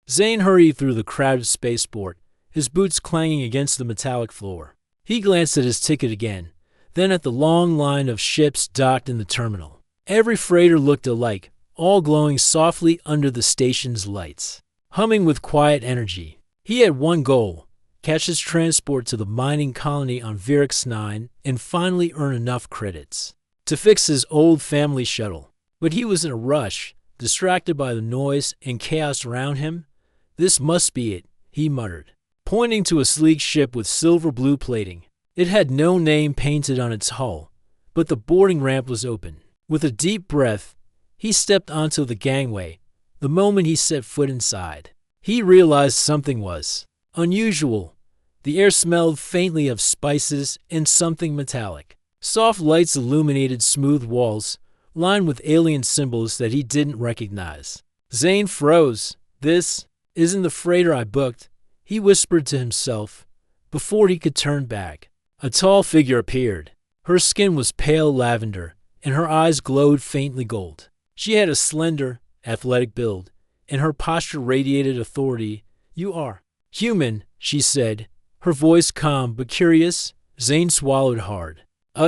Zane hurried through the crowded spaceport, his boots clanging against the metallic floor. He glanced at his ticket again, then at the long line of ships docked in the terminal. Every freighter looked alike, all glowing softly under the station's lights. Humming with quiet energy, he had one goal: catch his transport to the mining colony on Virix 9 and finally earn enough credits to fix his old family shuttle. But he was in a rush, distracted by the noise and chaos around him. "This must be it," he muttered, pointing to a sleek ship with silver-blue plating. It had no name painted on its hull, but the boarding ramp was open. With a deep breath, he stepped onto the gangway. The moment he set foot inside, he realized something was unusual. The air smelled faintly of spices and something metallic. Soft lights illuminated smooth walls, lined with alien symbols that he didn't recognize. Zane froze. "This isn't the freighter I booked," he whispered to himself. Before he could turn back, a tall figure appeared. Her skin was pale lavender, and her eyes glowed faintly gold. She had a slender, athletic build, and her posture radiated authority. "You are human," she said, her voice calm but curious. Zane swallowed hard.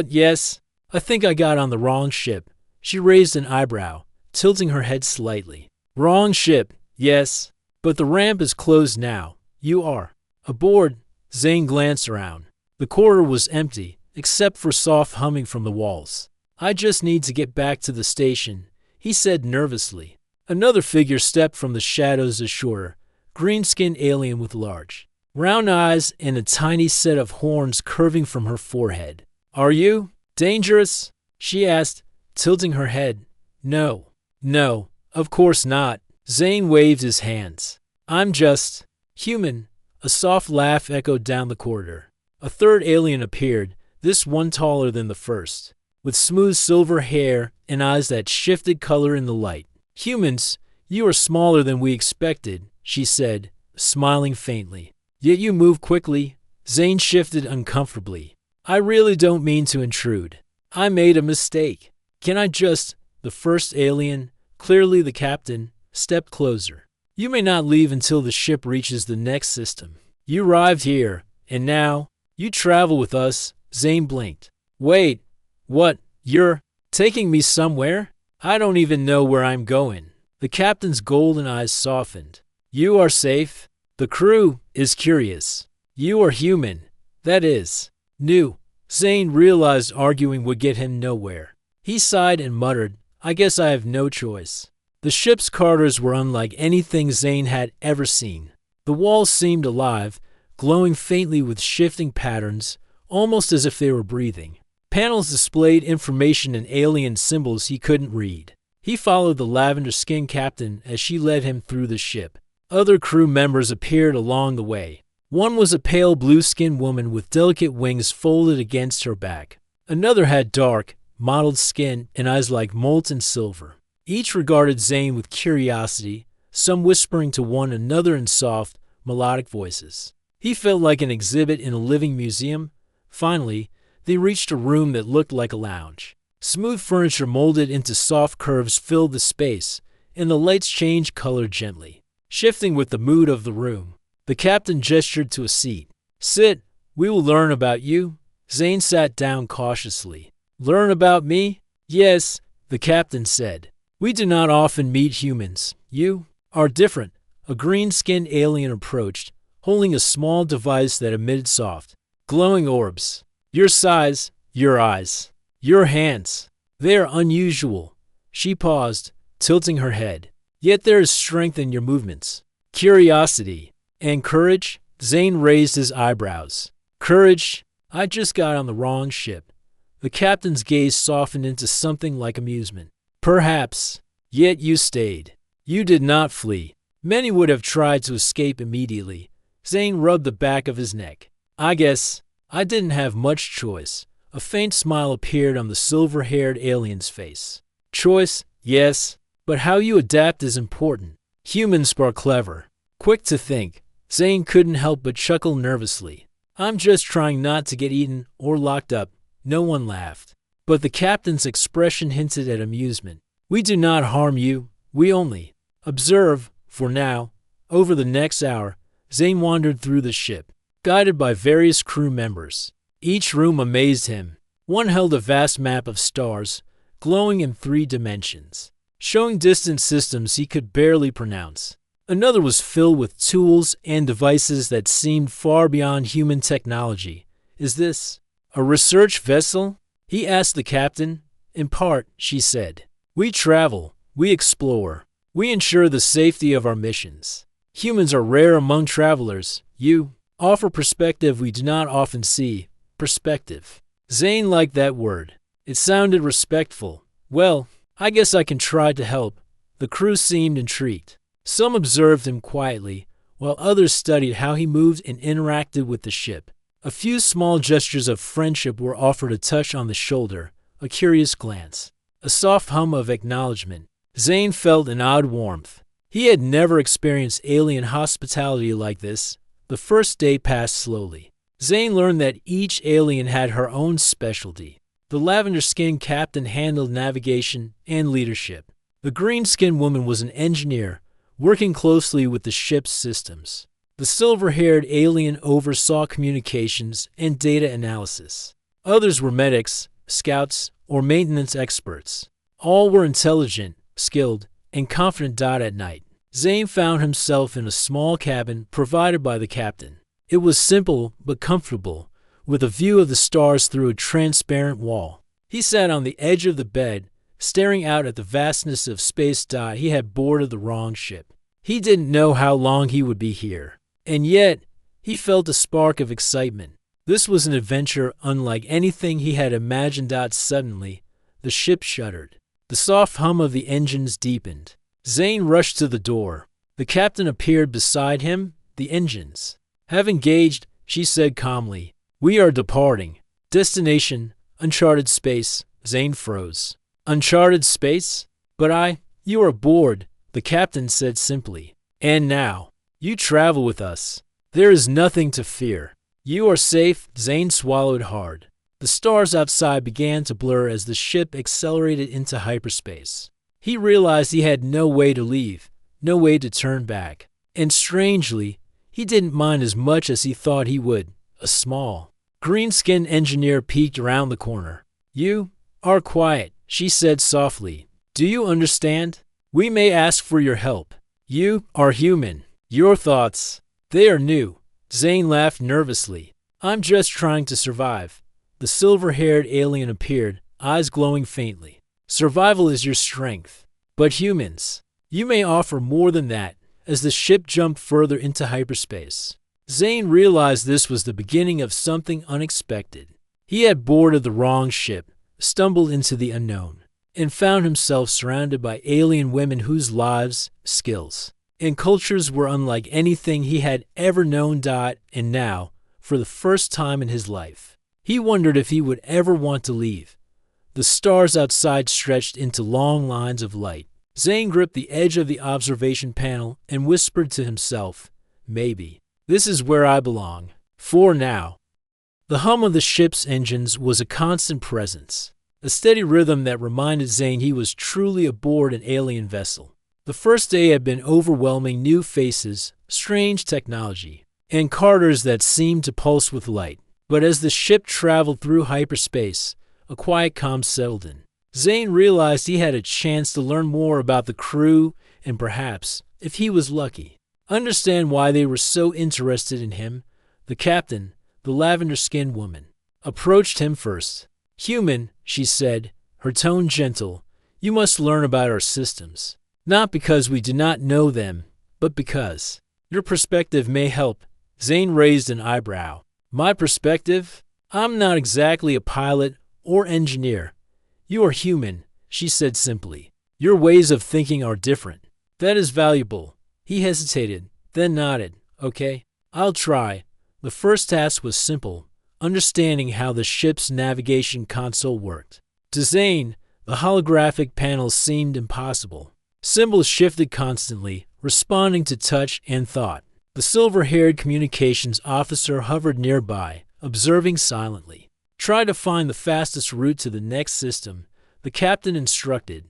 Yes. I think I got on the wrong ship." She raised an eyebrow, tilting her head slightly. "Wrong ship, yes. But the ramp is closed now. You are aboard." Zane glanced around. The corridor was empty, except for soft humming from the walls. "I just need to get back to the station," he said nervously. Another figure stepped from the shadows ashore, green-skinned alien with large, round eyes and a tiny set of horns curving from her forehead. "Are you dangerous?" she asked, tilting her head. No, of course not." Zane waved his hands. "I'm just human." A soft laugh echoed down the corridor. A third alien appeared, this one taller than the first, with smooth silver hair and eyes that shifted color in the light. "Humans, you are smaller than we expected," she said, smiling faintly. "Yet you move quickly." Zane shifted uncomfortably. "I really don't mean to intrude. I made a mistake. Can I just—" The first alien, clearly the captain, stepped closer. "You may not leave until the ship reaches the next system. You arrived here, and now you travel with us." Zane blinked. "Wait, what? You're taking me somewhere? I don't even know where I'm going." The captain's golden eyes softened. "You are safe. The crew is curious. You are human. That is new." Zane realized arguing would get him nowhere. He sighed and muttered, "I guess I have no choice." The ship's corridors were unlike anything Zane had ever seen. The walls seemed alive, glowing faintly with shifting patterns, almost as if they were breathing. Panels displayed information and alien symbols he couldn't read. He followed the lavender-skinned captain as she led him through the ship. Other crew members appeared along the way. One was a pale blue-skinned woman with delicate wings folded against her back. Another had dark, mottled skin and eyes like molten silver. Each regarded Zane with curiosity, some whispering to one another in soft, melodic voices. He felt like an exhibit in a living museum. Finally, they reached a room that looked like a lounge. Smooth furniture molded into soft curves filled the space, and the lights changed color gently, shifting with the mood of the room. The captain gestured to a seat. "Sit. We will learn about you." Zane sat down cautiously. "Learn about me?" "Yes," the captain said. "We do not often meet humans. You are different." A green-skinned alien approached, holding a small device that emitted soft, glowing orbs. "Your size, your eyes, your hands. They are unusual." She paused, tilting her head. "Yet there is strength in your movements. Curiosity. And courage?" Zane raised his eyebrows. "Courage? I just got on the wrong ship." The captain's gaze softened into something like amusement. "Perhaps. Yet you stayed. You did not flee. Many would have tried to escape immediately." Zane rubbed the back of his neck. "I guess I didn't have much choice." A faint smile appeared on the silver-haired alien's face. "Choice, yes, but how you adapt is important. Humans are clever, quick to think." Zane couldn't help but chuckle nervously. "I'm just trying not to get eaten or locked up." No one laughed, but the captain's expression hinted at amusement. "We do not harm you. We only observe, for now. Over the next hour, Zane wandered through the ship, guided by various crew members. Each room amazed him. One held a vast map of stars, glowing in 3 dimensions, showing distant systems he could barely pronounce. Another was filled with tools and devices that seemed far beyond human technology. "Is this a research vessel?" he asked the captain. "In part," she said. "We travel, we explore, we ensure the safety of our missions. Humans are rare among travelers. You offer perspective we do not often see." Perspective. Zane liked that word. It sounded respectful. "Well, I guess I can try to help." The crew seemed intrigued. Some observed him quietly, while others studied how he moved and interacted with the ship. A few small gestures of friendship were offered, a touch on the shoulder, a curious glance, a soft hum of acknowledgement. Zane felt an odd warmth. He had never experienced alien hospitality like this. The first day passed slowly. Zane learned that each alien had her own specialty. The lavender-skinned captain handled navigation and leadership. The green-skinned woman was an engineer, working closely with the ship's systems. The silver-haired alien oversaw communications and data analysis. Others were medics, scouts, or maintenance experts. All were intelligent, skilled, and confident. At night, Zane found himself in a small cabin provided by the captain. It was simple but comfortable, with a view of the stars through a transparent wall. He sat on the edge of the bed, staring out at the vastness of space. He had boarded the wrong ship. He didn't know how long he would be here. And yet, he felt a spark of excitement. This was an adventure unlike anything he had imagined. Suddenly, the ship shuddered. The soft hum of the engines deepened. Zane rushed to the door. The captain appeared beside him. "The engines have engaged," she said calmly. "We are departing. Destination, uncharted space." Zane froze. "Uncharted space? But you are aboard," the captain said simply. "And now, you travel with us. There is nothing to fear. You are safe." Zane swallowed hard. The stars outside began to blur as the ship accelerated into hyperspace. He realized he had no way to leave, no way to turn back. And strangely, he didn't mind as much as he thought he would. A small, green-skinned engineer peeked around the corner. "You are quiet," she said softly. "Do you understand? We may ask for your help. You are human. Your thoughts, they are new." Zane laughed nervously. "I'm just trying to survive." The silver-haired alien appeared, eyes glowing faintly. "Survival is your strength. But humans, you may offer more than that." As the ship jumped further into hyperspace, Zane realized this was the beginning of something unexpected. He had boarded the wrong ship, stumbled into the unknown, and found himself surrounded by alien women whose lives, skills, and cultures were unlike anything he had ever known. And now, for the first time in his life, he wondered if he would ever want to leave. The stars outside stretched into long lines of light. Zane gripped the edge of the observation panel and whispered to himself, "Maybe this is where I belong. For now." The hum of the ship's engines was a constant presence, a steady rhythm that reminded Zane he was truly aboard an alien vessel. The first day had been overwhelming: new faces, strange technology, and corridors that seemed to pulse with light. But as the ship traveled through hyperspace, a quiet calm settled in. Zane realized he had a chance to learn more about the crew and perhaps, if he was lucky, understand why they were so interested in him. The captain, the lavender-skinned woman, approached him first. "Human," she said, her tone gentle, "you must learn about our systems. Not because we do not know them, but because your perspective may help." Zane raised an eyebrow. "My perspective? I'm not exactly a pilot or engineer." "You are human," she said simply. "Your ways of thinking are different." "That is valuable." He hesitated, then nodded. "Okay, I'll try." The first task was simple: understanding how the ship's navigation console worked. To Zane, the holographic panels seemed impossible. Symbols shifted constantly, responding to touch and thought. The silver-haired communications officer hovered nearby, observing silently. "Try to find the fastest route to the next system," the captain instructed.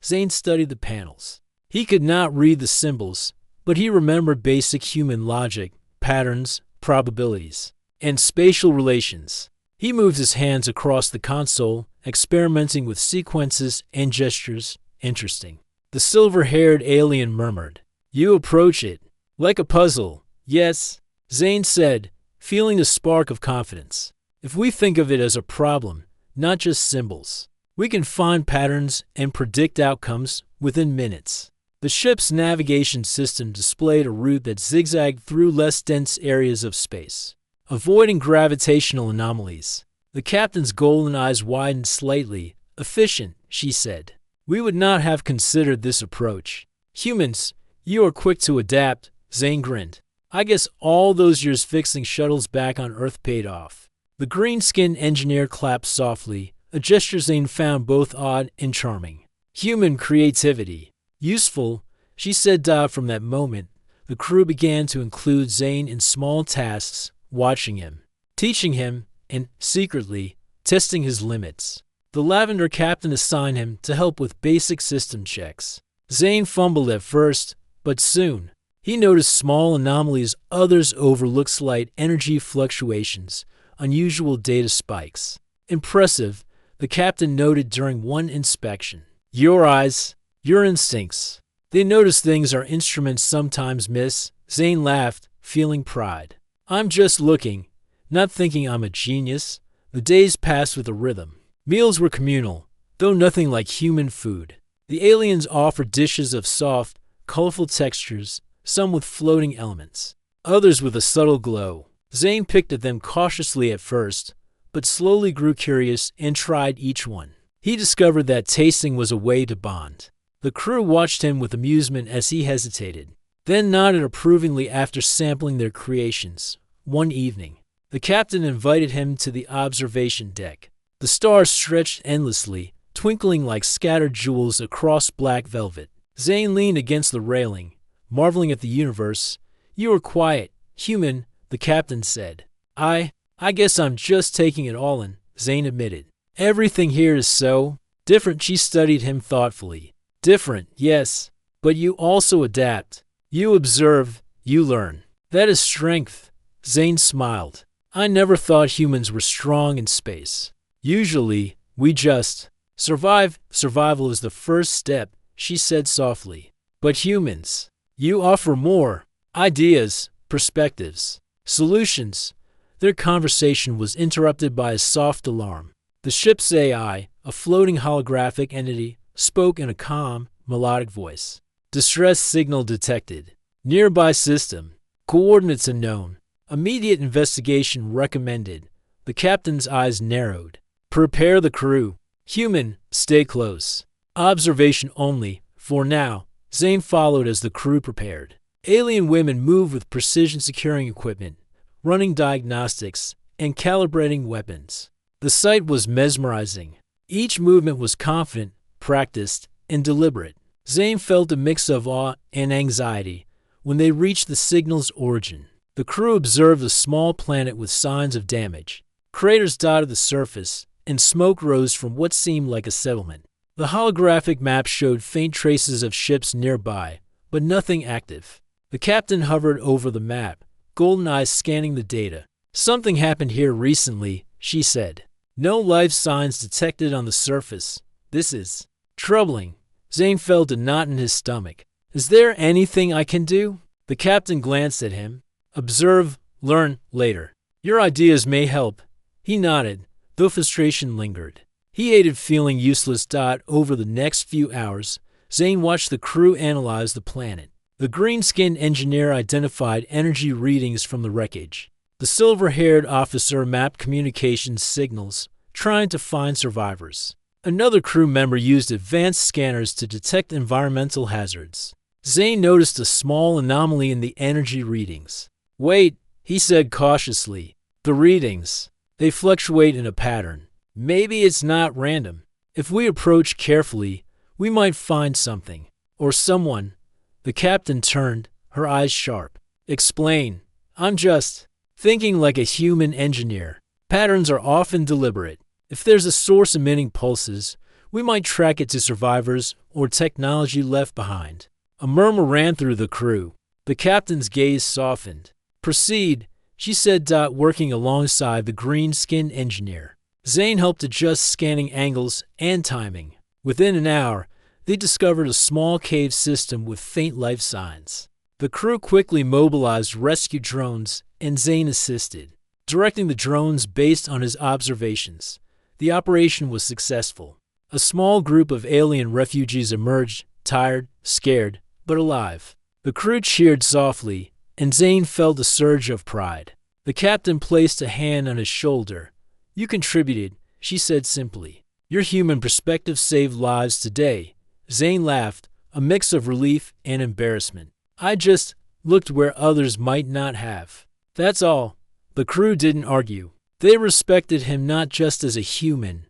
Zane studied the panels. He could not read the symbols, but he remembered basic human logic, patterns, probabilities, and spatial relations. He moved his hands across the console, experimenting with sequences and gestures. Interesting. The silver-haired alien murmured. You approach it like a puzzle. Yes, Zane said, feeling a spark of confidence. If we think of it as a problem, not just symbols, we can find patterns and predict outcomes within minutes. The ship's navigation system displayed a route that zigzagged through less dense areas of space, avoiding gravitational anomalies. The captain's golden eyes widened slightly. Efficient, she said. We would not have considered this approach. Humans, you are quick to adapt, Zane grinned. I guess all those years fixing shuttles back on Earth paid off. The green-skinned engineer clapped softly, a gesture Zane found both odd and charming. Human creativity. Useful, she said. From that moment, the crew began to include Zane in small tasks, watching him, teaching him, and, secretly, testing his limits. The Lavender captain assigned him to help with basic system checks. Zane fumbled at first, but soon, he noticed small anomalies others overlooked: slight energy fluctuations, unusual data spikes. Impressive, the captain noted during one inspection. Your eyes, your instincts. They notice things our instruments sometimes miss. Zane laughed, feeling pride. I'm just looking, not thinking I'm a genius. The days passed with a rhythm. Meals were communal, though nothing like human food. The aliens offered dishes of soft, colorful textures, some with floating elements, others with a subtle glow. Zane picked at them cautiously at first, but slowly grew curious and tried each one. He discovered that tasting was a way to bond. The crew watched him with amusement as he hesitated, then nodded approvingly after sampling their creations. One evening, the captain invited him to the observation deck. The stars stretched endlessly, twinkling like scattered jewels across black velvet. Zane leaned against the railing, marveling at the universe. You are quiet, human, the captain said. I guess I'm just taking it all in, Zane admitted. Everything here is so different. She studied him thoughtfully. Different, yes, but you also adapt. You observe, you learn. That is strength, Zane smiled. I never thought humans were strong in space. Usually, we just survive. Survival is the first step, she said softly. But humans, you offer more. Ideas, perspectives, solutions. Their conversation was interrupted by a soft alarm. The ship's AI, a floating holographic entity, spoke in a calm, melodic voice. Distress signal detected. Nearby system. Coordinates unknown. Immediate investigation recommended. The captain's eyes narrowed. Prepare the crew. Human, stay close. Observation only, for now. Zane followed as the crew prepared. Alien women moved with precision, securing equipment, running diagnostics, and calibrating weapons. The sight was mesmerizing. Each movement was confident, practiced, and deliberate. Zane felt a mix of awe and anxiety when they reached the signal's origin. The crew observed a small planet with signs of damage. Craters dotted the surface, and smoke rose from what seemed like a settlement. The holographic map showed faint traces of ships nearby, but nothing active. The captain hovered over the map, golden eyes scanning the data. Something happened here recently, she said. No life signs detected on the surface. This is troubling. Zane felt a knot in his stomach. Is there anything I can do? The captain glanced at him. Observe, learn, later. Your ideas may help. He nodded, though frustration lingered. He hated feeling useless. Over the next few hours, Zane watched the crew analyze the planet. The green-skinned engineer identified energy readings from the wreckage. The silver-haired officer mapped communications signals, trying to find survivors. Another crew member used advanced scanners to detect environmental hazards. Zane noticed a small anomaly in the energy readings. Wait, he said cautiously. The readings, they fluctuate in a pattern. Maybe it's not random. If we approach carefully, we might find something. Or someone. The captain turned, her eyes sharp. Explain. I'm just thinking like a human engineer. Patterns are often deliberate. If there's a source emitting pulses, we might track it to survivors or technology left behind. A murmur ran through the crew. The captain's gaze softened. Proceed, she said, working alongside the green-skinned engineer. Zane helped adjust scanning angles and timing. Within an hour, they discovered a small cave system with faint life signs. The crew quickly mobilized rescue drones, and Zane assisted, directing the drones based on his observations. The operation was successful. A small group of alien refugees emerged, tired, scared, but alive. The crew cheered softly, and Zane felt a surge of pride. The captain placed a hand on his shoulder. You contributed, she said simply. Your human perspective saved lives today. Zane laughed, a mix of relief and embarrassment. I just looked where others might not have. That's all. The crew didn't argue. They respected him not just as a human,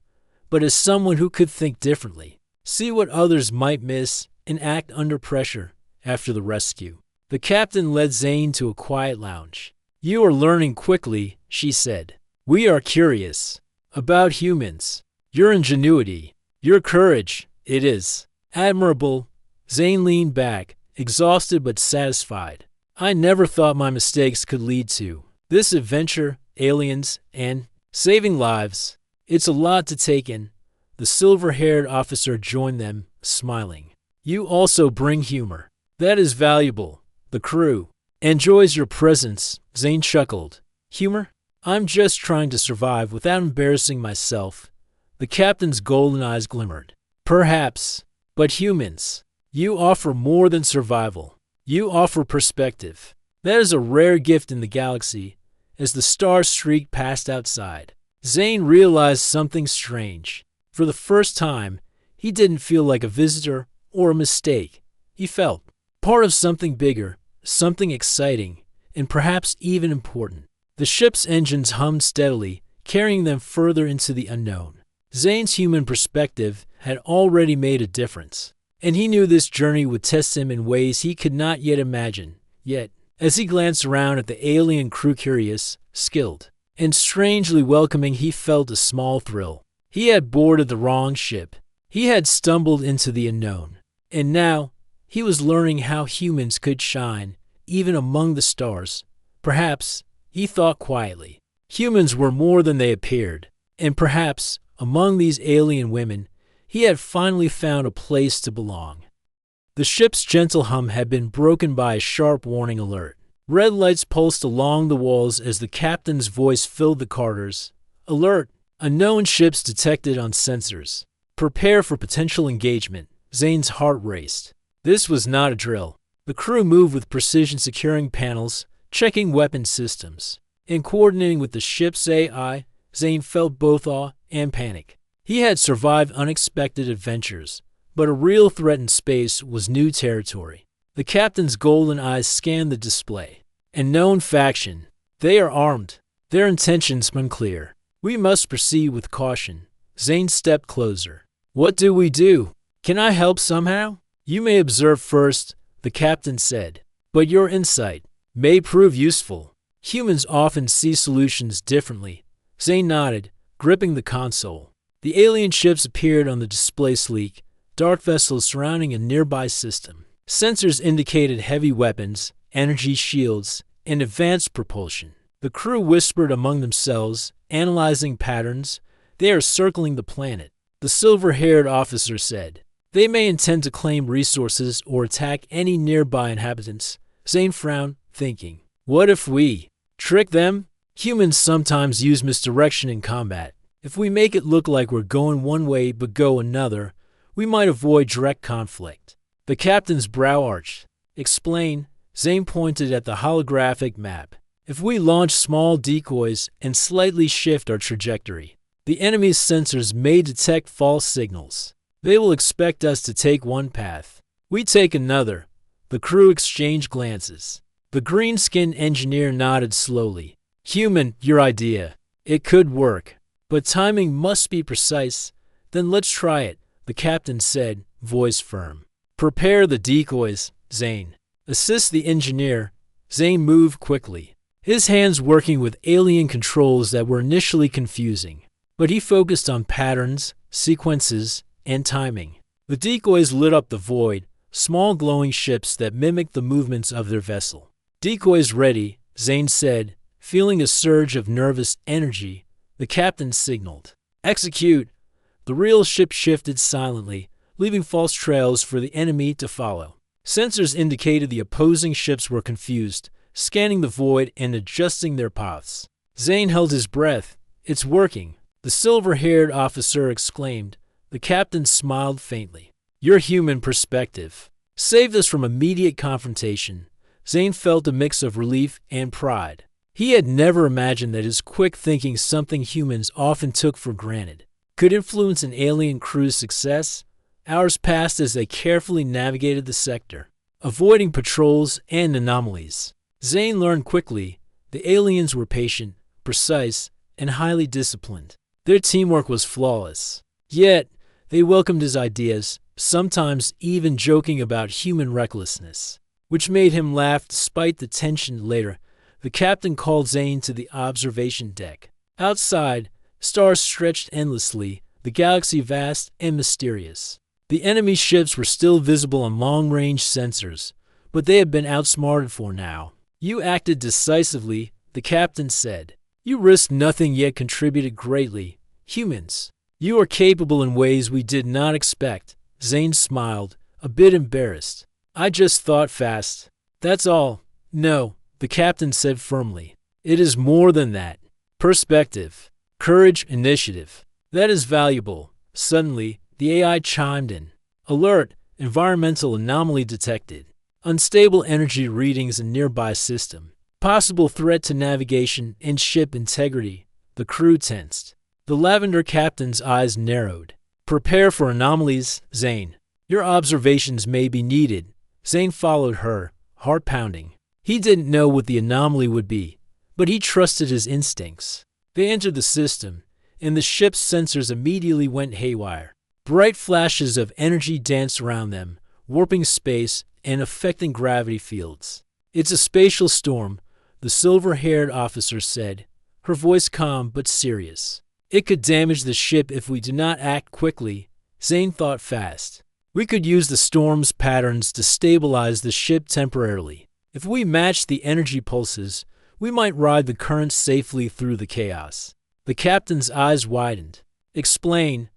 but as someone who could think differently, see what others might miss, and act under pressure after the rescue. The captain led Zane to a quiet lounge. You are learning quickly, she said. We are curious about humans. Your ingenuity, your courage, it is admirable. Zane leaned back, exhausted but satisfied. I never thought my mistakes could lead to this adventure, aliens, and saving lives. It's a lot to take in. The silver-haired officer joined them, smiling. You also bring humor. That is valuable. The crew enjoys your presence, Zane chuckled. Humor? I'm just trying to survive without embarrassing myself. The captain's golden eyes glimmered. Perhaps. But humans, you offer more than survival. You offer perspective. That is a rare gift in the galaxy. As the star streaked past outside, Zane realized something strange. For the first time, he didn't feel like a visitor or a mistake. He felt part of something bigger, something exciting, and perhaps even important. The ship's engines hummed steadily, carrying them further into the unknown. Zane's human perspective had already made a difference, and he knew this journey would test him in ways he could not yet imagine. Yet, as he glanced around at the alien crew, curious, skilled, and strangely welcoming, he felt a small thrill. He had boarded the wrong ship. He had stumbled into the unknown. And now, he was learning how humans could shine, even among the stars. Perhaps, he thought quietly, humans were more than they appeared. And perhaps, among these alien women, he had finally found a place to belong. The ship's gentle hum had been broken by a sharp warning alert. Red lights pulsed along the walls as the captain's voice filled the corridors. Alert! Unknown ships detected on sensors. Prepare for potential engagement. Zane's heart raced. This was not a drill. The crew moved with precision, securing panels, checking weapon systems, and coordinating with the ship's AI. Zane felt both awe and panic. He had survived unexpected adventures, but a real threat in space was new territory. The captain's golden eyes scanned the display. An unknown faction. They are armed. Their intentions unclear. We must proceed with caution. Zane stepped closer. What do we do? Can I help somehow? You may observe first, the captain said, but your insight may prove useful. Humans often see solutions differently. Zane nodded, gripping the console. The alien ships appeared on the display, sleek, dark vessels surrounding a nearby system. Sensors indicated heavy weapons, energy shields, and advanced propulsion. The crew whispered among themselves, analyzing patterns. They are circling the planet, the silver-haired officer said. They may intend to claim resources or attack any nearby inhabitants. Zane frowned, thinking, what if we trick them? Humans sometimes use misdirection in combat. If we make it look like we're going one way but go another, we might avoid direct conflict. The captain's brow arched. Explain. Zane pointed at the holographic map. If we launch small decoys and slightly shift our trajectory, the enemy's sensors may detect false signals. They will expect us to take one path. We take another. The crew exchanged glances. The green-skinned engineer nodded slowly. Human, your idea. It could work. But timing must be precise. Then let's try it, the captain said, voice firm. Prepare the decoys, Zane. Assist the engineer. Zane moved quickly, his hands working with alien controls that were initially confusing. But he focused on patterns, sequences, and timing. The decoys lit up the void, small glowing ships that mimicked the movements of their vessel. "Decoys ready," Zane said, feeling a surge of nervous energy. The captain signaled. "Execute!" The real ship shifted silently, leaving false trails for the enemy to follow. Sensors indicated the opposing ships were confused, scanning the void and adjusting their paths. Zane held his breath. "It's working," the silver-haired officer exclaimed. The captain smiled faintly. "Your human perspective saved us from immediate confrontation." Zane felt a mix of relief and pride. He had never imagined that his quick thinking, something humans often took for granted, could influence an alien crew's success. Hours passed as they carefully navigated the sector, avoiding patrols and anomalies. Zane learned quickly the aliens were patient, precise, and highly disciplined. Their teamwork was flawless. Yet, they welcomed his ideas, sometimes even joking about human recklessness, which made him laugh despite the tension. Later, the captain called Zane to the observation deck. Outside, stars stretched endlessly, the galaxy vast and mysterious. The enemy ships were still visible on long-range sensors, but they had been outsmarted for now. "You acted decisively," the captain said. "You risked nothing yet contributed greatly. Humans, you are capable in ways we did not expect." Zane smiled, a bit embarrassed. "I just thought fast. That's all." "No," the captain said firmly. "It is more than that. Perspective, courage, initiative. That is valuable." Suddenly, the AI chimed in. "Alert! Environmental anomaly detected. Unstable energy readings in nearby system. Possible threat to navigation and ship integrity." The crew tensed. The lavender captain's eyes narrowed. "Prepare for anomalies, Zane. Your observations may be needed." Zane followed her, heart pounding. He didn't know what the anomaly would be, but he trusted his instincts. They entered the system, and the ship's sensors immediately went haywire. Bright flashes of energy danced around them, warping space and affecting gravity fields. "It's a spatial storm," the silver-haired officer said, her voice calm but serious. "It could damage the ship if we do not act quickly." Zane thought fast. "We could use the storm's patterns to stabilize the ship temporarily. If we match the energy pulses, we might ride the current safely through the chaos." The captain's eyes widened. "Explain."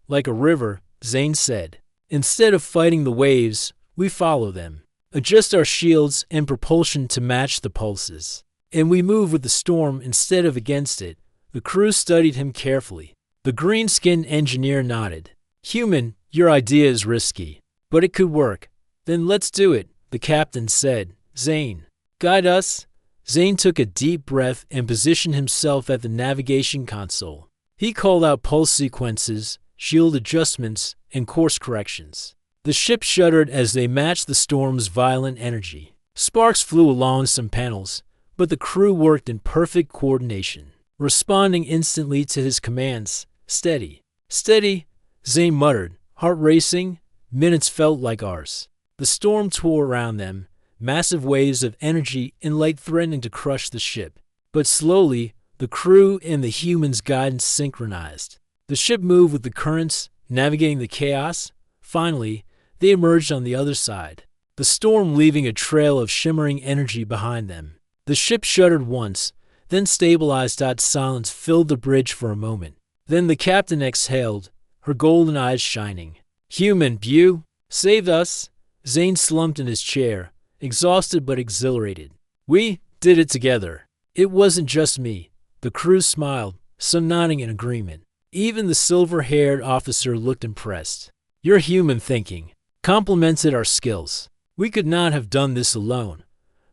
"Like a river," Zane said. "Instead of fighting the waves, we follow them. Adjust our shields and propulsion to match the pulses. And we move with the storm instead of against it." The crew studied him carefully. The green-skinned engineer nodded. "Human, your idea is risky, but it could work." "Then let's do it," the captain said. "Zane, guide us." Zane took a deep breath and positioned himself at the navigation console. He called out pulse sequences, shield adjustments, and course corrections. The ship shuddered as they matched the storm's violent energy. Sparks flew along some panels, but the crew worked in perfect coordination, responding instantly to his commands. "Steady, steady," Zane muttered, heart racing. Minutes felt like hours. The storm tore around them, massive waves of energy and light threatening to crush the ship. But slowly, the crew and the humans' guidance synchronized. The ship moved with the currents, navigating the chaos. Finally, they emerged on the other side, the storm leaving a trail of shimmering energy behind them. The ship shuddered once, then stabilized. Silence filled the bridge for a moment. Then the captain exhaled, her golden eyes shining. "Human, you saved us." Zane slumped in his chair, exhausted but exhilarated. "We did it together. It wasn't just me." The crew smiled, some nodding in agreement. Even the silver-haired officer looked impressed. "Your human thinking complemented our skills. We could not have done this alone."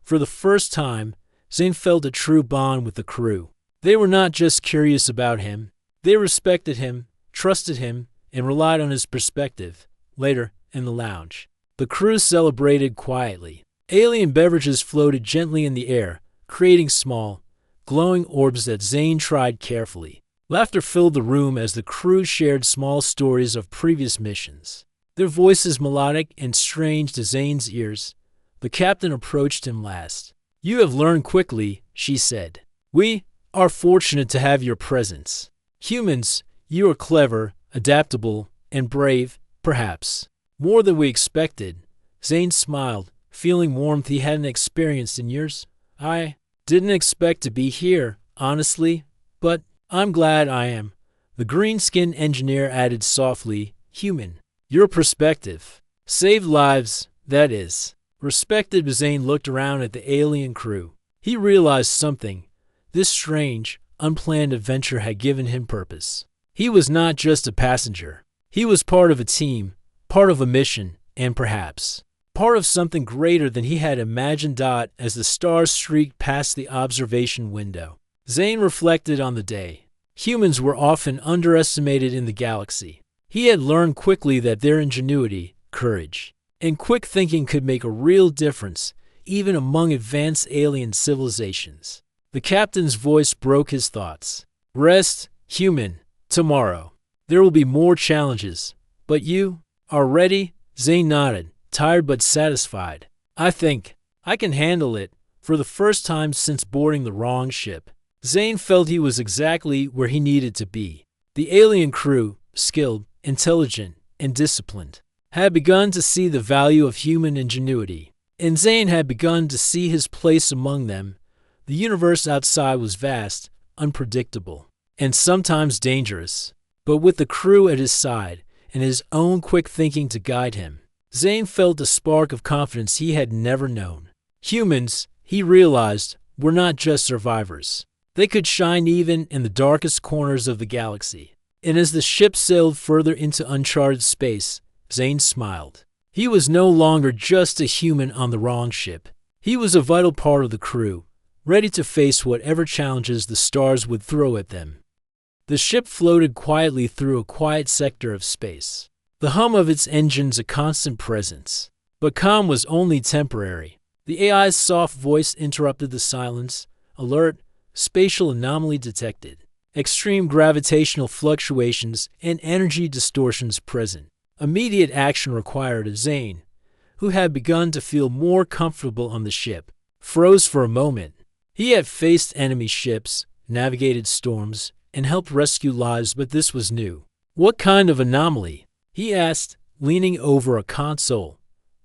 For the first time, Zane felt a true bond with the crew. They were not just curious about him. They respected him, trusted him, and relied on his perspective. Later, in the lounge, the crew celebrated quietly. Alien beverages floated gently in the air, creating small, glowing orbs that Zane tried carefully. Laughter filled the room as the crew shared small stories of previous missions, their voices melodic and strange to Zane's ears. The captain approached him last. "You have learned quickly," she said. "We are fortunate to have your presence. Humans, you are clever, adaptable, and brave, perhaps more than we expected." Zane smiled, feeling warmth he hadn't experienced in years. I didn't expect to be here, honestly, but I'm glad I am. The green-skinned engineer added softly, human. Your perspective. Saved lives, that is. Respected. Zane looked around at the alien crew. He realized something. This strange, unplanned adventure had given him purpose. He was not just a passenger. He was part of a team, part of a mission, and perhaps part of something greater than he had imagined. As the stars streaked past the observation window, Zane reflected on the day. Humans were often underestimated in the galaxy. He had learned quickly that their ingenuity, courage, and quick thinking could make a real difference, even among advanced alien civilizations. The captain's voice broke his thoughts. Rest, human. Tomorrow, there will be more challenges. But you are ready? Zane nodded, tired but satisfied. I think I can handle it. For the first time since boarding the wrong ship, Zane felt he was exactly where he needed to be. The alien crew, skilled, intelligent, and disciplined, had begun to see the value of human ingenuity, and Zane had begun to see his place among them. The universe outside was vast, unpredictable, and sometimes dangerous. But with the crew at his side and his own quick thinking to guide him, Zane felt a spark of confidence he had never known. Humans, he realized, were not just survivors. They could shine even in the darkest corners of the galaxy. And as the ship sailed further into uncharted space, Zane smiled. He was no longer just a human on the wrong ship. He was a vital part of the crew, ready to face whatever challenges the stars would throw at them. The ship floated quietly through a quiet sector of space, the hum of its engines a constant presence. But calm was only temporary. The AI's soft voice interrupted the silence. Alert, spatial anomaly detected. Extreme gravitational fluctuations and energy distortions present. Immediate action required. Zane, who had begun to feel more comfortable on the ship, froze for a moment. He had faced enemy ships, navigated storms, and helped rescue lives, but this was new. What kind of anomaly? He asked, leaning over a console.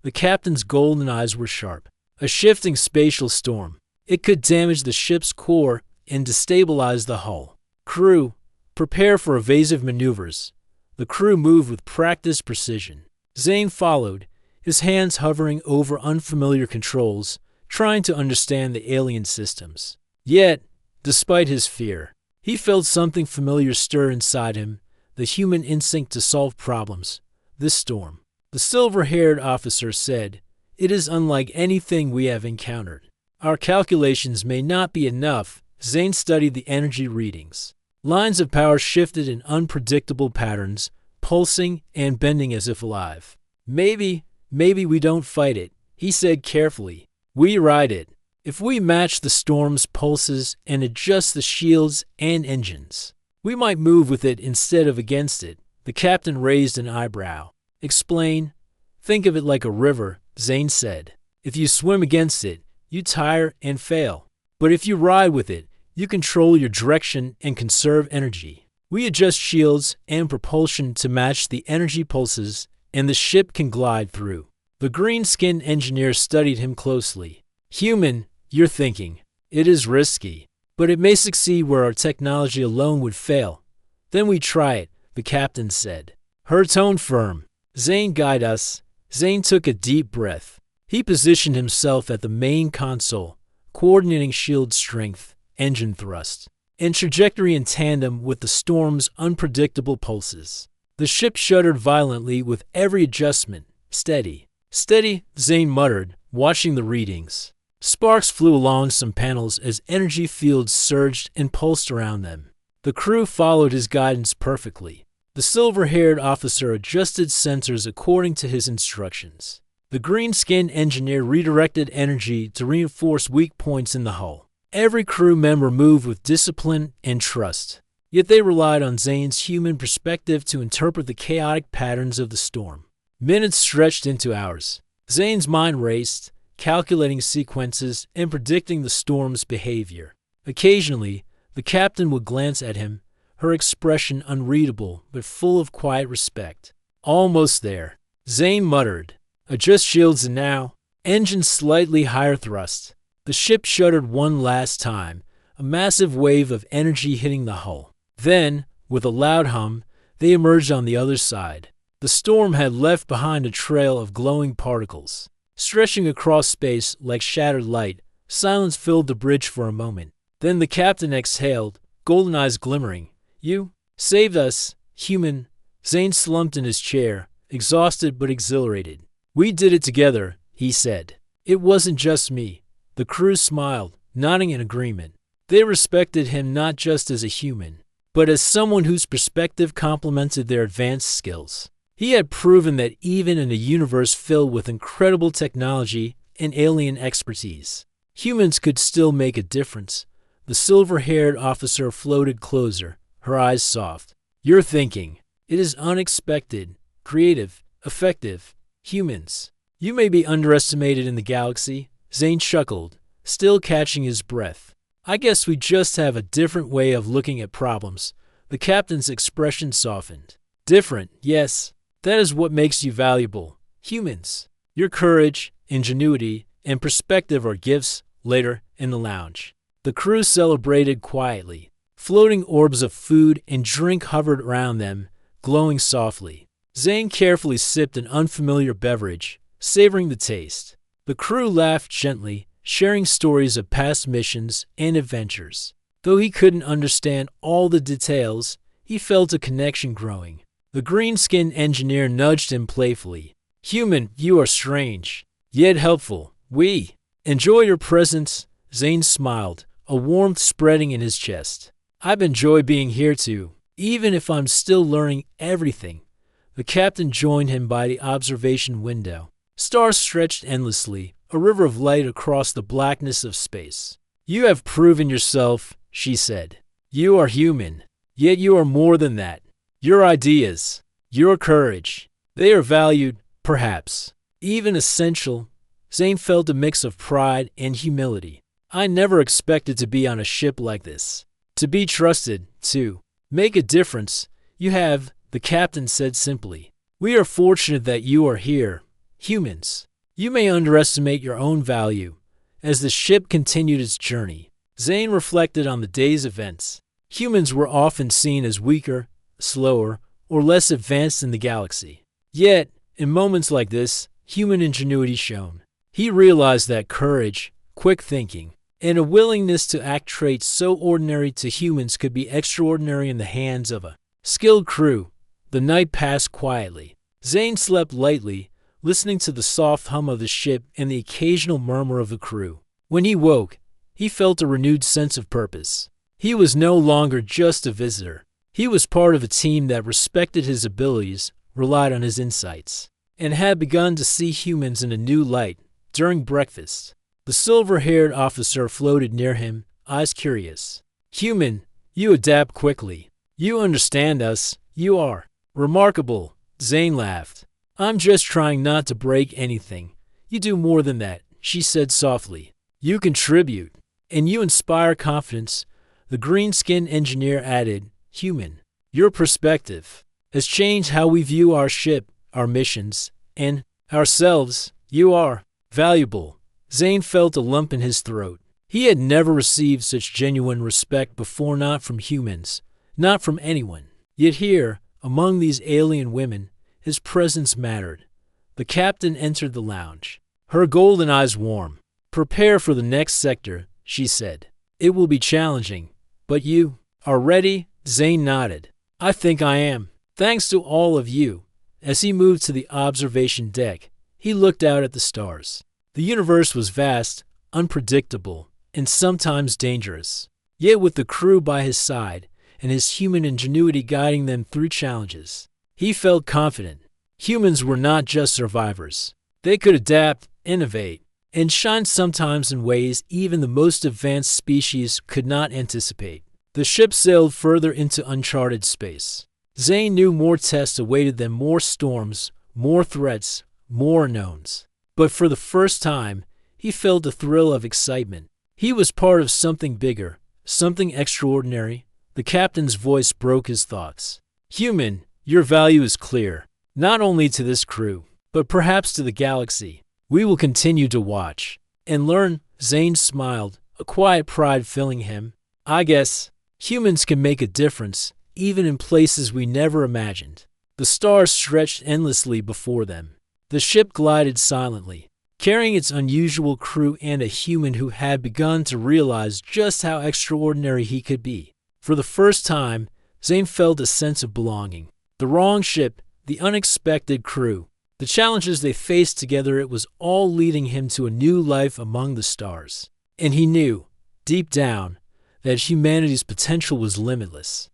The captain's golden eyes were sharp. A shifting spatial storm. It could damage the ship's core and destabilize the hull. Crew, prepare for evasive maneuvers. The crew moved with practiced precision. Zane followed, his hands hovering over unfamiliar controls, trying to understand the alien systems. Yet, despite his fear, he felt something familiar stir inside him, the human instinct to solve problems. This storm, the silver-haired officer said, it is unlike anything we have encountered. Our calculations may not be enough. Zane studied the energy readings. Lines of power shifted in unpredictable patterns, pulsing and bending as if alive. Maybe we don't fight it, he said carefully. We ride it. If we match the storm's pulses and adjust the shields and engines, we might move with it instead of against it. The captain raised an eyebrow. Explain. Think of it like a river, Zane said. If you swim against it, you tire and fail. But if you ride with it, you control your direction and conserve energy. We adjust shields and propulsion to match the energy pulses, and the ship can glide through. The green-skinned engineer studied him closely. Human, you're thinking, it is risky, but it may succeed where our technology alone would fail. Then we try it, the captain said. Her tone firm. Zane, guide us. Zane took a deep breath. He positioned himself at the main console, coordinating shield strength, engine thrust, and trajectory in tandem with the storm's unpredictable pulses. The ship shuddered violently with every adjustment. Steady. Steady, Zane muttered, watching the readings. Sparks flew along some panels as energy fields surged and pulsed around them. The crew followed his guidance perfectly. The silver-haired officer adjusted sensors according to his instructions. The green-skinned engineer redirected energy to reinforce weak points in the hull. Every crew member moved with discipline and trust. Yet they relied on Zane's human perspective to interpret the chaotic patterns of the storm. Minutes stretched into hours. Zane's mind raced, calculating sequences and predicting the storm's behavior. Occasionally, the captain would glance at him, her expression unreadable but full of quiet respect. Almost there, Zane muttered. Adjust shields and now. Engine slightly higher thrust. The ship shuddered one last time, a massive wave of energy hitting the hull. Then, with a loud hum, they emerged on the other side. The storm had left behind a trail of glowing particles. Stretching across space like shattered light, silence filled the bridge for a moment. Then the captain exhaled, golden eyes glimmering. You saved us, human. Zane slumped in his chair, exhausted but exhilarated. We did it together, he said. It wasn't just me. The crew smiled, nodding in agreement. They respected him not just as a human, but as someone whose perspective complemented their advanced skills. He had proven that even in a universe filled with incredible technology and alien expertise, humans could still make a difference. The silver-haired officer floated closer, her eyes soft. You're thinking. It is unexpected, creative, effective. Humans. You may be underestimated in the galaxy, Zane chuckled, still catching his breath. I guess we just have a different way of looking at problems. The captain's expression softened. Different, yes. That is what makes you valuable. Humans. Your courage, ingenuity, and perspective are gifts. Later, in the lounge, the crew celebrated quietly. Floating orbs of food and drink hovered around them, glowing softly. Zane carefully sipped an unfamiliar beverage, savoring the taste. The crew laughed gently, sharing stories of past missions and adventures. Though he couldn't understand all the details, he felt a connection growing. The green-skinned engineer nudged him playfully. Human, you are strange, yet helpful. We enjoy your presence. Zane smiled, a warmth spreading in his chest. I've enjoyed being here too, even if I'm still learning everything. The captain joined him by the observation window. Stars stretched endlessly, a river of light across the blackness of space. You have proven yourself, she said. You are human, yet you are more than that. Your ideas, your courage, they are valued, perhaps, even essential. Zane felt a mix of pride and humility. I never expected to be on a ship like this. To be trusted, to make a difference. You have, the captain said simply. We are fortunate that you are here, humans. You may underestimate your own value. As the ship continued its journey, Zane reflected on the day's events. Humans were often seen as weaker, slower, or less advanced in the galaxy. Yet, in moments like this, human ingenuity shone. He realized that courage, quick thinking, and a willingness to act traits so ordinary to humans could be extraordinary in the hands of a skilled crew. The night passed quietly. Zane slept lightly, listening to the soft hum of the ship and the occasional murmur of the crew. When he woke, he felt a renewed sense of purpose. He was no longer just a visitor. He was part of a team that respected his abilities, relied on his insights, and had begun to see humans in a new light. During breakfast, the silver-haired officer floated near him, eyes curious. Human, you adapt quickly. You understand us. You are remarkable. Zane laughed. I'm just trying not to break anything. You do more than that, she said softly. You contribute, and you inspire confidence. The green-skinned engineer added, Human, your perspective has changed how we view our ship, our missions, and ourselves. You are valuable. Zane felt a lump in his throat. He had never received such genuine respect before, not from humans, not from anyone. Yet here, among these alien women, his presence mattered. The captain entered the lounge, her golden eyes warm. Prepare for the next sector, she said. It will be challenging, but you are ready? Zane nodded. I think I am. Thanks to all of you. As he moved to the observation deck, he looked out at the stars. The universe was vast, unpredictable, and sometimes dangerous. Yet with the crew by his side and his human ingenuity guiding them through challenges, he felt confident. Humans were not just survivors. They could adapt, innovate, and shine sometimes in ways even the most advanced species could not anticipate. The ship sailed further into uncharted space. Zane knew more tests awaited them, more storms, more threats, more unknowns. But for the first time, he felt a thrill of excitement. He was part of something bigger, something extraordinary. The captain's voice broke his thoughts. Human, your value is clear, not only to this crew, but perhaps to the galaxy. We will continue to watch and learn. Zane smiled, a quiet pride filling him. I guess humans can make a difference, even in places we never imagined. The stars stretched endlessly before them. The ship glided silently, carrying its unusual crew and a human who had begun to realize just how extraordinary he could be. For the first time, Zane felt a sense of belonging. The wrong ship, the unexpected crew, the challenges they faced together, it was all leading him to a new life among the stars. And he knew, deep down, that humanity's potential was limitless.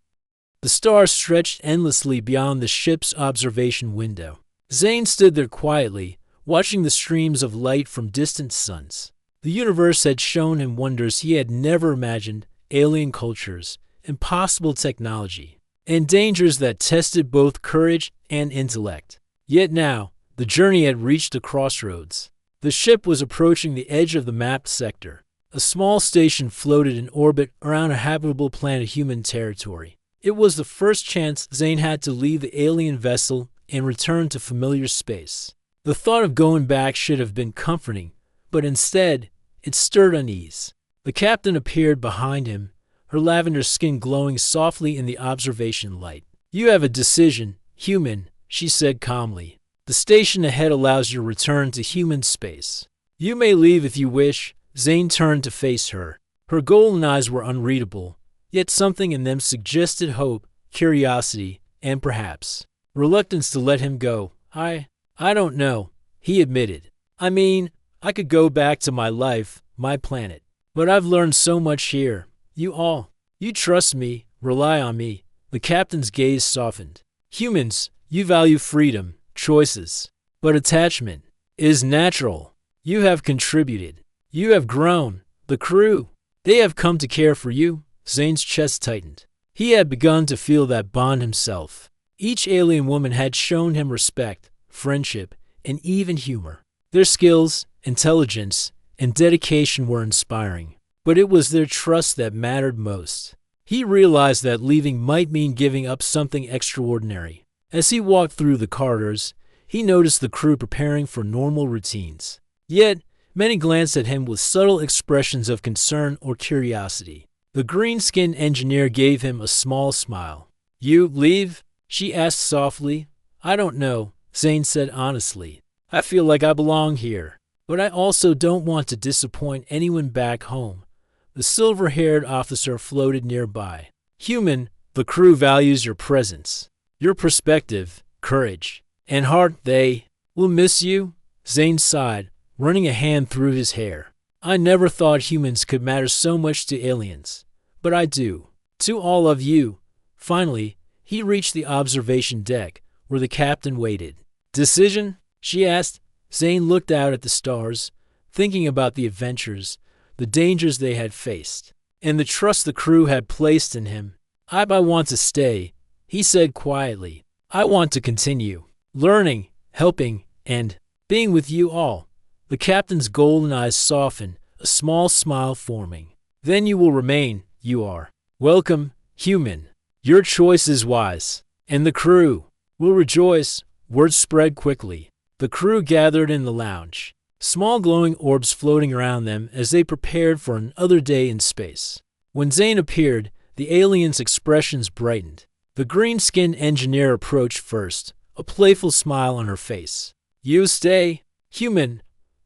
The stars stretched endlessly beyond the ship's observation window. Zane stood there quietly, watching the streams of light from distant suns. The universe had shown him wonders he had never imagined: alien cultures, impossible technology, and dangers that tested both courage and intellect. Yet now, the journey had reached a crossroads. The ship was approaching the edge of the mapped sector. A small station floated in orbit around a habitable planet human territory. It was the first chance Zane had to leave the alien vessel and return to familiar space. The thought of going back should have been comforting, but instead, it stirred unease. The captain appeared behind him, her lavender skin glowing softly in the observation light. "You have a decision, human," she said calmly. "The station ahead allows your return to human space. You may leave if you wish." Zane turned to face her. Her golden eyes were unreadable, yet something in them suggested hope, curiosity, and perhaps reluctance to let him go. I don't know," he admitted. "I mean, I could go back to my life, my planet. But I've learned so much here. You trust me, rely on me." The captain's gaze softened. "Humans, you value freedom, choices. But attachment is natural. You have contributed. You have grown. The crew, they have come to care for you." Zane's chest tightened. He had begun to feel that bond himself. Each alien woman had shown him respect, friendship, and even humor. Their skills, intelligence, and dedication were inspiring. But it was their trust that mattered most. He realized that leaving might mean giving up something extraordinary. As he walked through the corridors, he noticed the crew preparing for normal routines. Yet, many glanced at him with subtle expressions of concern or curiosity. The green-skinned engineer gave him a small smile. "You leave?" she asked softly. "I don't know," Zane said honestly. "I feel like I belong here. But I also don't want to disappoint anyone back home." The silver-haired officer floated nearby. "Human, the crew values your presence, your perspective, courage, and heart. They will miss you." Zane sighed, running a hand through his hair. "I never thought humans could matter so much to aliens. But I do. To all of you." Finally, he reached the observation deck, where the captain waited. "Decision?" she asked. Zane looked out at the stars, thinking about the adventures, the dangers they had faced, and the trust the crew had placed in him. I want to stay," he said quietly. "I want to continue, learning, helping, and being with you all." The captain's golden eyes softened, a small smile forming. "Then you will remain. You are welcome, human. Your choice is wise. And the crew will rejoice." Word spread quickly. The crew gathered in the lounge, small glowing orbs floating around them as they prepared for another day in space. When Zane appeared, the aliens' expressions brightened. The green-skinned engineer approached first, a playful smile on her face. "You stay, human?"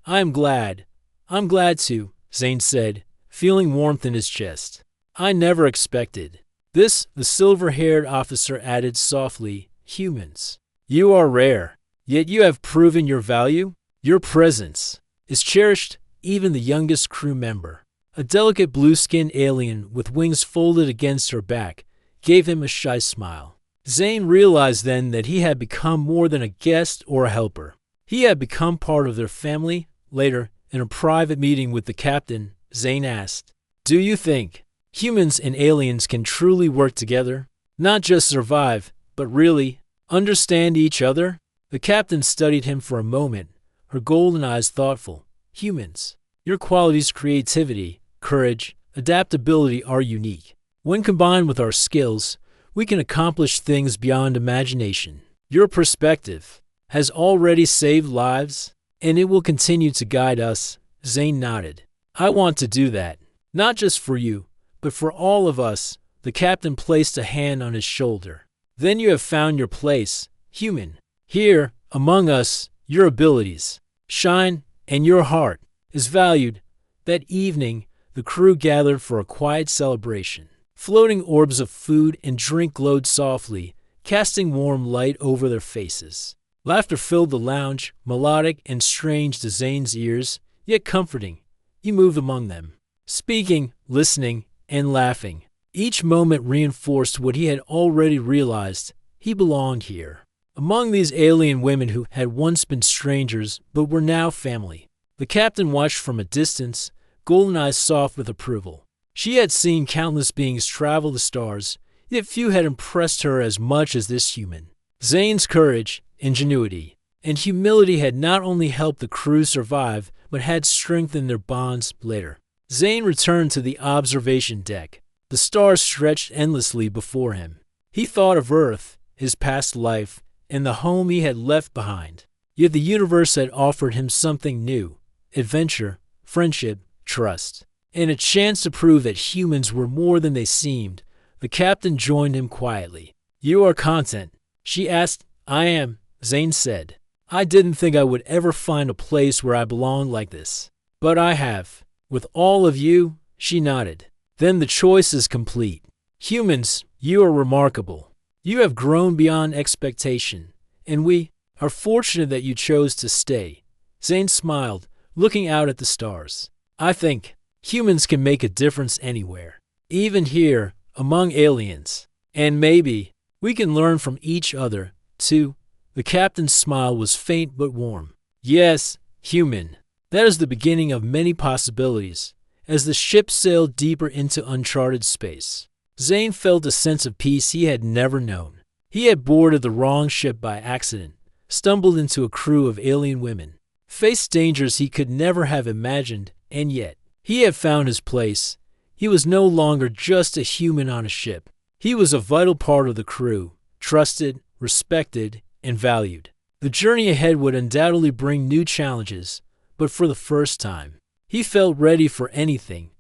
I'm glad to," Zane said, feeling warmth in his chest. "I never expected this," the silver-haired officer added softly. "Humans, you are rare, yet you have proven your value. Your presence is cherished, even the youngest crew member." A delicate blue-skinned alien with wings folded against her back gave him a shy smile. Zane realized then that he had become more than a guest or a helper. He had become part of their family. Later, in a private meeting with the captain, Zane asked, "Do you think humans and aliens can truly work together? Not just survive, but really understand each other?" The captain studied him for a moment, her golden eyes thoughtful. "Humans, your qualities, creativity, courage, adaptability are unique. When combined with our skills, we can accomplish things beyond imagination. Your perspective, has already saved lives, and it will continue to guide us. Zane nodded. I want to do that. Not just for you, but for all of us. The captain placed a hand on his shoulder. Then you have found your place, human. Here, among us, your abilities shine, and your heart is valued. That evening, the crew gathered for a quiet celebration. Floating orbs of food and drink glowed softly, casting warm light over their faces. Laughter filled the lounge, melodic and strange to Zane's ears, yet comforting. He moved among them, speaking, listening, and laughing. Each moment reinforced what he had already realized. He belonged here, among these alien women who had once been strangers but were now family. The captain watched from a distance, golden eyes soft with approval. She had seen countless beings travel the stars, yet few had impressed her as much as this human. Zane's courage, ingenuity, and humility had not only helped the crew survive, but had strengthened their bonds later. Zane returned to the observation deck. The stars stretched endlessly before him. He thought of Earth, his past life, and the home he had left behind. Yet the universe had offered him something new: adventure, friendship, trust, and a chance to prove that humans were more than they seemed. The captain joined him quietly. You are content? She asked. I am, Zane said. I didn't think I would ever find a place where I belonged like this. But I have. With all of you, she nodded. Then the choice is complete. Humans, you are remarkable. You have grown beyond expectation, and we are fortunate that you chose to stay. Zane smiled, looking out at the stars. I think humans can make a difference anywhere, even here, among aliens. And maybe we can learn from each other, too. The captain's smile was faint but warm. Yes, human. That is the beginning of many possibilities. As the ship sailed deeper into uncharted space, Zane felt a sense of peace he had never known. He had boarded the wrong ship by accident, stumbled into a crew of alien women, faced dangers he could never have imagined, and yet he had found his place. He was no longer just a human on a ship. He was a vital part of the crew, trusted, respected, and valued. The journey ahead would undoubtedly bring new challenges, but for the first time, he felt ready for anything.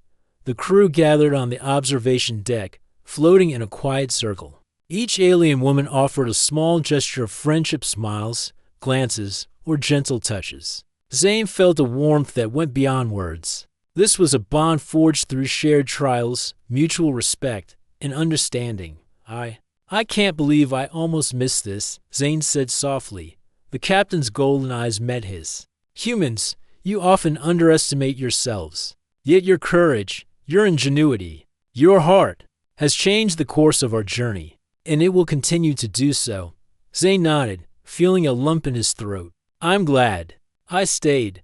The crew gathered on the observation deck, floating in a quiet circle. Each alien woman offered a small gesture of friendship, smiles, glances, or gentle touches. Zane felt a warmth that went beyond words. This was a bond forged through shared trials, mutual respect, and understanding. I can't believe I almost missed this, Zane said softly. The captain's golden eyes met his. Humans, you often underestimate yourselves. Yet your courage, your ingenuity, your heart has changed the course of our journey, and it will continue to do so. Zane nodded, feeling a lump in his throat. I'm glad I stayed.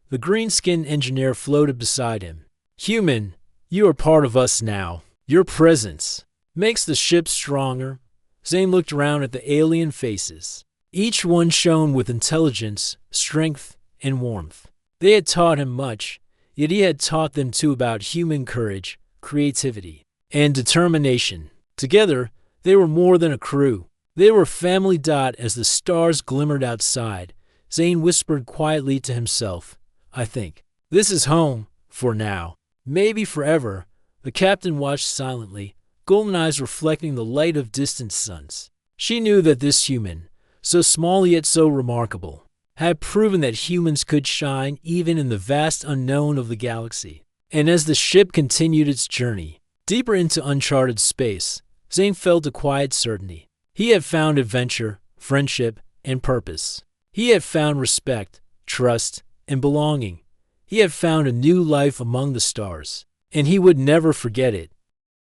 The green-skinned engineer floated beside him. Human, you are part of us now. Your presence makes the ship stronger. Zane looked around at the alien faces. Each one shone with intelligence, strength, and warmth. They had taught him much, yet he had taught them too about human courage, creativity, and determination. Together, they were more than a crew. They were family. As the stars glimmered outside, Zane whispered quietly to himself, I think this is home, for now. Maybe forever. The captain watched silently, golden eyes reflecting the light of distant suns. She knew that this human, so small yet so remarkable, had proven that humans could shine even in the vast unknown of the galaxy. And as the ship continued its journey, deeper into uncharted space, Zane felt a quiet certainty. He had found adventure, friendship, and purpose. He had found respect, trust, and belonging. He had found a new life among the stars, and he would never forget it.